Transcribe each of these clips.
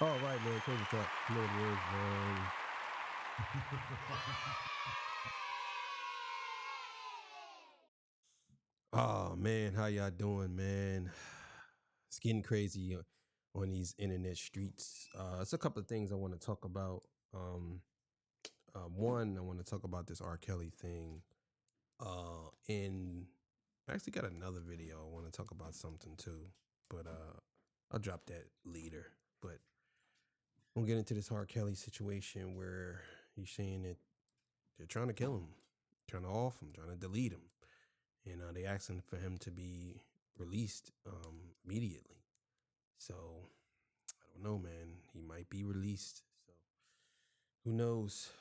All right, man. Change the track. You know what it is, man. Oh man, how y'all doing, man? It's getting crazy on these internet streets. It's a couple of things I want to talk about. One, I want to talk about this R. Kelly thing. And I actually got another video. I want to talk about something too, but I'll drop that later. But we'll get into this R. Kelly situation where he's saying that they're trying to kill him, trying to off him, trying to delete him. And they asking for him to be released immediately. So I don't know, man. He might be released. So who knows?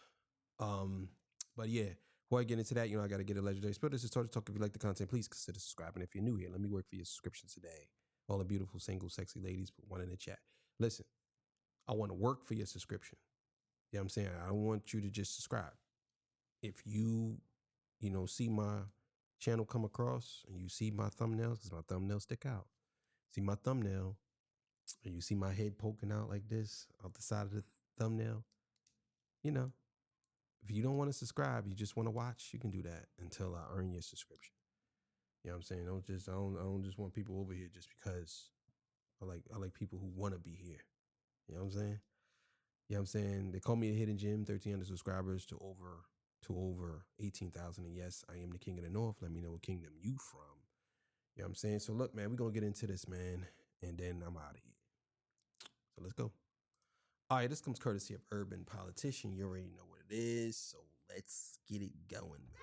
But yeah, before I get into that, I got to get a legendary spill. This is Torch Talk. If you like the content, please consider subscribing. If you're new here, let me work for your subscription today. All the beautiful, single, sexy ladies, put one in the chat. Listen, I want to work for your subscription. You know what I'm saying? I don't want you to just subscribe. If you see my channel come across and you see my thumbnails, because my thumbnails stick out. See my thumbnail, and you see my head poking out like this out the side of the thumbnail. If you don't want to subscribe, you just want to watch, you can do that until I earn your subscription. You know what I'm saying? I don't just want people over here just because I like people who want to be here. You know what I'm saying? You know what I'm saying? They call me a hidden gem, 1,300 subscribers to over 18,000. And yes, I am the king of the north. Let me know what kingdom you from. You know what I'm saying? So look, man, we're going to get into this, man. And then I'm out of here. So let's go. All right, this comes courtesy of Urban Politician. You already know what it is. So let's get it going, man.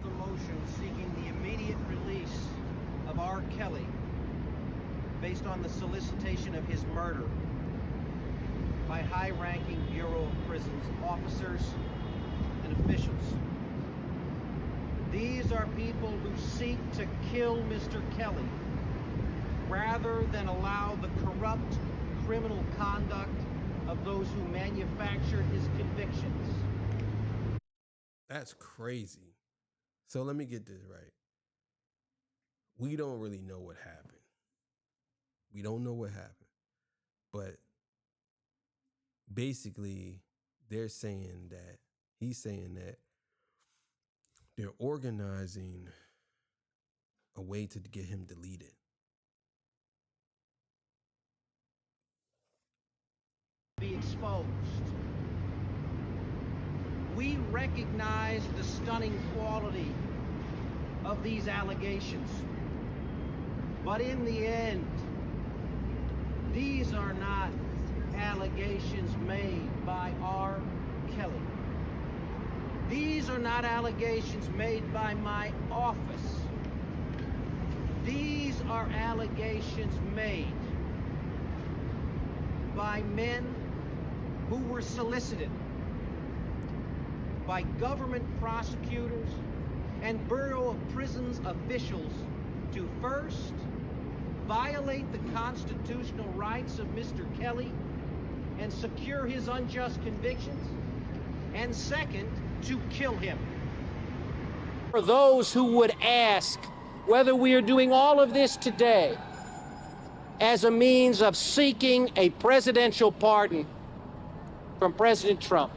The motion seeking the immediate release of R. Kelly based on the solicitation of his murder by high-ranking Bureau of Prisons officers and officials. These are people who seek to kill Mr. Kelly rather than allow the corrupt criminal conduct of those who manufactured his convictions. That's crazy. So let me get this right. We don't really know what happened. We don't know what happened. But basically, he's saying that they're organizing a way to get him deleted. Be exposed. We recognize the stunning quality of these allegations. But in the end, these are not allegations made by R. Kelly. These are not allegations made by my office. These are allegations made by men who were solicited by government prosecutors and Bureau of Prisons officials to first violate the constitutional rights of Mr. Kelly and secure his unjust convictions, and second, to kill him. For those who would ask whether we are doing all of this today as a means of seeking a presidential pardon from President Trump,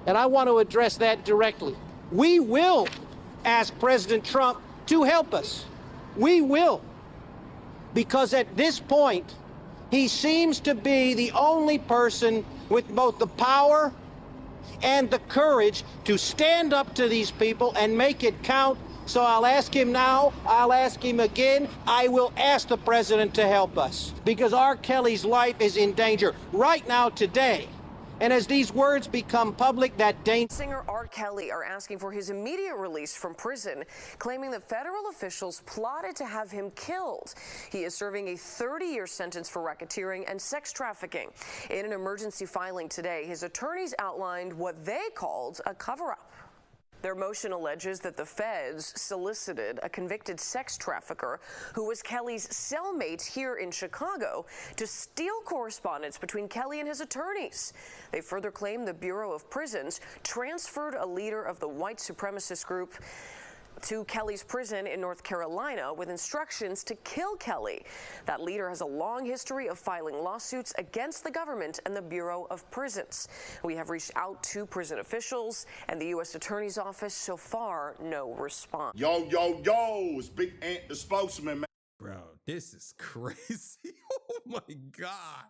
and I want to address that directly. We will ask President Trump to help us. We will. Because at this point, he seems to be the only person with both the power and the courage to stand up to these people and make it count. So I'll ask him now, I'll ask him again, I will ask the president to help us. Because R. Kelly's life is in danger right now, today. And as these words become public, that danger... Singer R. Kelly are asking for his immediate release from prison, claiming that federal officials plotted to have him killed. He is serving a 30-year sentence for racketeering and sex trafficking. In an emergency filing today, his attorneys outlined what they called a cover-up. Their motion alleges that the feds solicited a convicted sex trafficker who was Kelly's cellmate here in Chicago to steal correspondence between Kelly and his attorneys. They further claim the Bureau of Prisons transferred a leader of the white supremacist group to Kelly's prison in North Carolina with instructions to kill Kelly. That leader has a long history of filing lawsuits against the government and the Bureau of Prisons. We have reached out to prison officials and the U.S. Attorney's Office. So far, no response. Yo, it's Big Ant, the spokesman, man. Bro, this is crazy. Oh my God.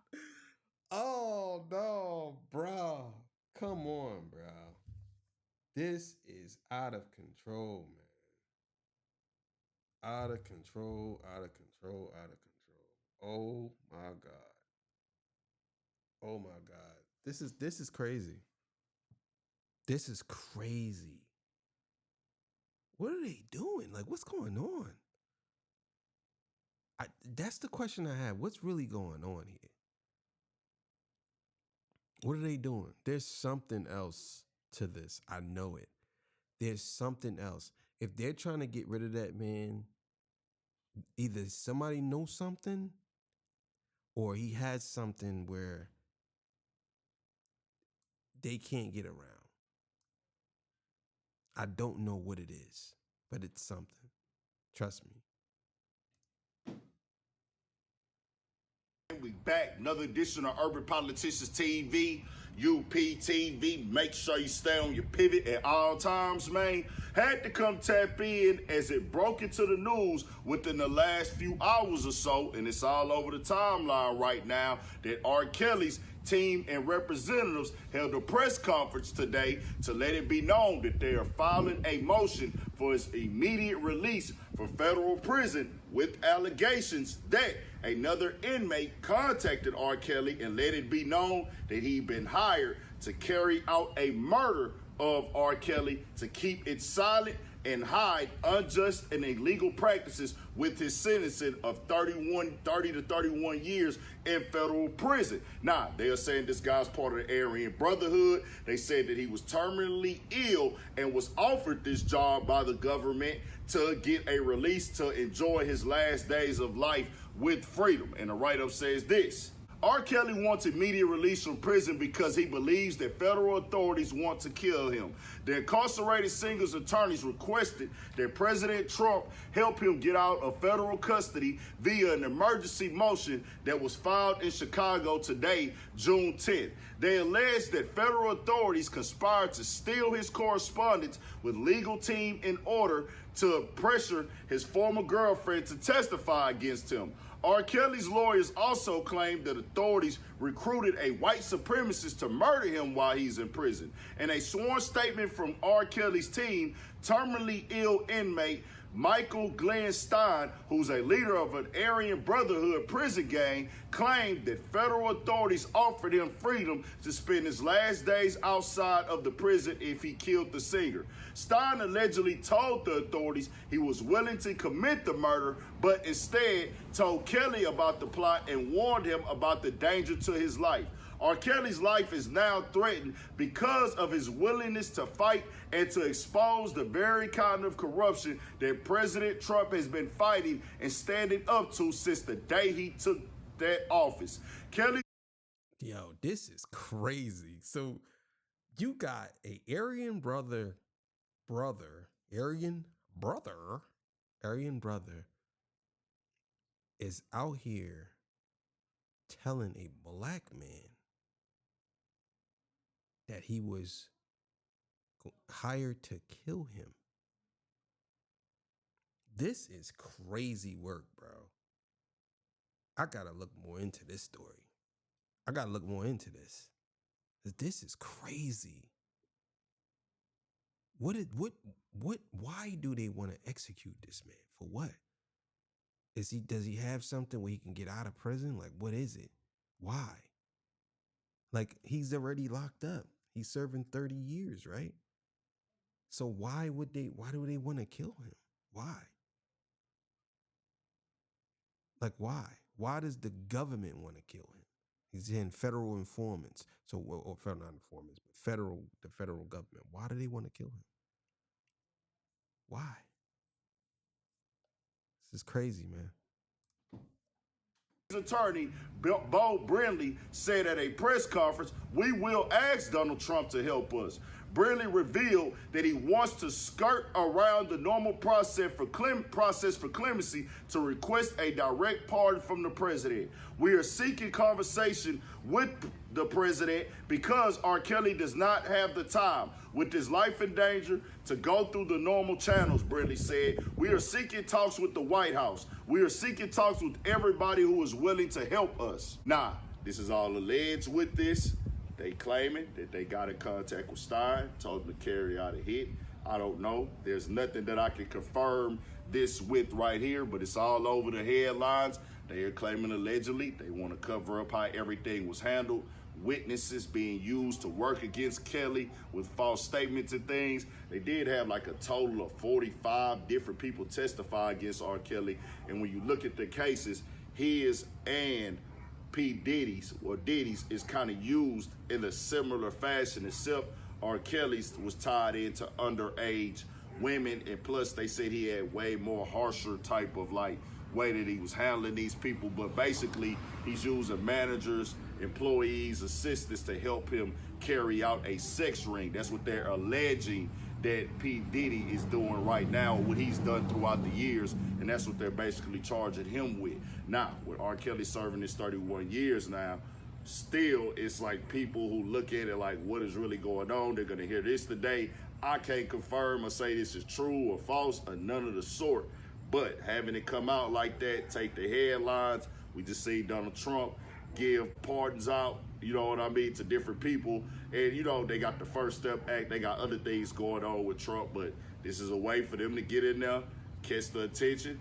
Oh no, bro. Come on, bro. This is out of control, man. Out of control, out of control, out of control. Oh my God. Oh my God. This is crazy. This is crazy. What are they doing? Like, what's going on? That's the question I have. What's really going on here? What are they doing? There's something else to this. I know it. There's something else. If they're trying to get rid of that man, either somebody knows something or he has something where they can't get around. I don't know what it is, but it's something. Trust me. We back, another edition of Urban Politicians TV, UPTV. Make sure you stay on your pivot at all times, man. Had to come tap in as it broke into the news within the last few hours or so, and it's all over the timeline right now, that R. Kelly's team and representatives held a press conference today to let it be known that they are filing a motion for his immediate release from federal prison with allegations that another inmate contacted R. Kelly and let it be known that he'd been hired to carry out a murder of R. Kelly to keep it silent and hide unjust and illegal practices with his sentencing of 30 to 31 years in federal prison. Now, they are saying this guy's part of the Aryan Brotherhood. They said that he was terminally ill and was offered this job by the government to get a release to enjoy his last days of life with freedom. And the write-up says this: R. Kelly wants immediate release from prison because he believes that federal authorities want to kill him. The incarcerated singer's attorneys requested that President Trump help him get out of federal custody via an emergency motion that was filed in Chicago today, June 10th. They allege that federal authorities conspired to steal his correspondence with legal team in order to pressure his former girlfriend to testify against him. R. Kelly's lawyers also claimed that authorities recruited a white supremacist to murder him while he's in prison. In a sworn statement from R. Kelly's team, terminally ill inmate Michael Glenn Stein, who's a leader of an Aryan Brotherhood prison gang, claimed that federal authorities offered him freedom to spend his last days outside of the prison if he killed the singer. Stein allegedly told the authorities he was willing to commit the murder, but instead told Kelly about the plot and warned him about the danger to his life. R. Kelly's life is now threatened because of his willingness to fight and to expose the very kind of corruption that President Trump has been fighting and standing up to since the day he took that office. Kelly. Yo, this is crazy. So you got a Aryan brother is out here telling a black man that he was hired to kill him. This is crazy work, bro. I gotta look more into this story. I gotta look more into this. This is crazy. Why do they want to execute this man? For what? Does he have something where he can get out of prison? Like, what is it? Why? Like, he's already locked up. He's serving 30 years, right? So why do they want to kill him? Why? Like, why? Why does the government want to kill him? He's in federal informants. So, or federal, not informants, but the federal government. Why do they want to kill him? Why? This is crazy, man. His attorney, Bo Brindley, said at a press conference, "We will ask Donald Trump to help us." Brindley revealed that he wants to skirt around the normal process for clemency to request a direct pardon from the president. We are seeking conversation with the president because R. Kelly does not have the time, with his life in danger, to go through the normal channels, Brindley said. We are seeking talks with the White House. We are seeking talks with everybody who is willing to help us. Now, this is all alleged with this. They claiming that they got in contact with Stein, told him to carry out a hit. I don't know. There's nothing that I can confirm this with right here, but it's all over the headlines. They are claiming allegedly they want to cover up how everything was handled. Witnesses being used to work against Kelly with false statements and things. They did have like a total of 45 different people testify against R. Kelly. And when you look at the cases, his and P. Diddy's is kind of used in a similar fashion, except R. Kelly's was tied into underage women, and plus they said he had way more harsher type of like way that he was handling these people. But basically he's using managers, employees, assistants to help him carry out a sex ring. That's what they're alleging that P. Diddy is doing right now, what he's done throughout the years, and that's what they're basically charging him with. Now, with R. Kelly serving his 31 years now, still, it's like people who look at it like, what is really going on? They're gonna hear this today. I can't confirm or say this is true or false or none of the sort, but having it come out like that, take the headlines. We just see Donald Trump give pardons out, you know what I mean, to different people. And, you know, they got the First Step Act. They got other things going on with Trump, but this is a way for them to get in there, catch the attention,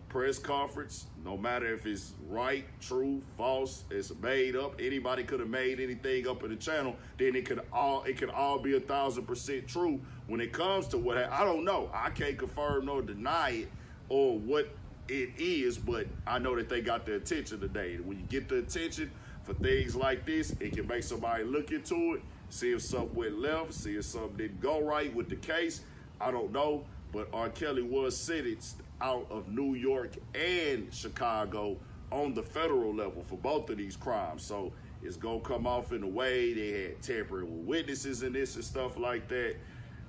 press conference, no matter if it's right, true, false, it's made up. Anybody could have made anything up in the channel, then it could all be 1,000% true. When it comes to what, I don't know. I can't confirm nor deny it or what it is, but I know that they got the attention today. When you get the attention for things like this, it can make somebody look into it, see if something went left, see if something didn't go right with the case. I don't know, but R. Kelly was sentenced out of New York and Chicago on the federal level for both of these crimes. So it's gonna come off in a way. They had tampering with witnesses in this and stuff like that.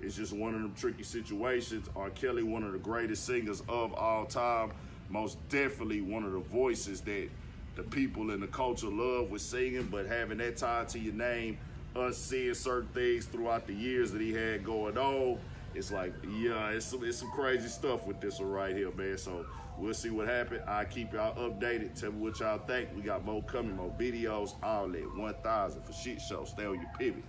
It's just one of them tricky situations. R. Kelly, one of the greatest singers of all time, most definitely one of the voices that the people in the culture love with singing, but having that tied to your name, us seeing certain things throughout the years that he had going on, it's like, yeah, it's some crazy stuff with this one right here, man. So we'll see what happens. I'll keep y'all updated. Tell me what y'all think. We got more coming, more videos, all that. 1,000 for Shit Show. Stay on your pivot.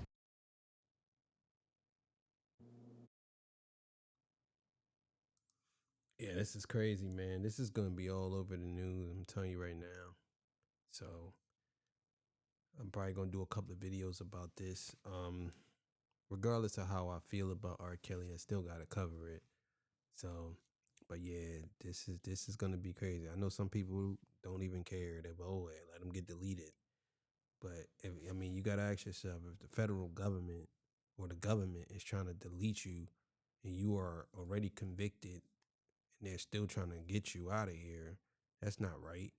Yeah, this is crazy, man. This is going to be all over the news. I'm telling you right now. So I'm probably going to do a couple of videos about this. Regardless of how I feel about R. Kelly, I still got to cover it. So, but yeah, this is going to be crazy. I know some people don't even care. They're, oh, let them get deleted. But I mean, you got to ask yourself, if the federal government or the government is trying to delete you and you are already convicted and they're still trying to get you out of here, that's not right.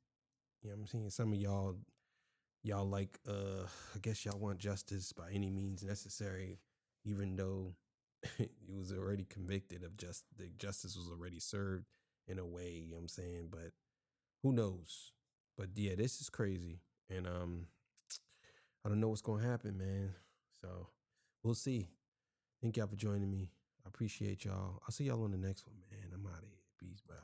You know what I'm saying? Some of y'all like, I guess y'all want justice by any means necessary, even though he was already convicted of the justice was already served in a way, you know what I'm saying? But who knows? But yeah, this is crazy. And I don't know what's going to happen, man. So we'll see. Thank y'all for joining me. I appreciate y'all. I'll see y'all on the next one, man. I'm out of here. Peace. Bye.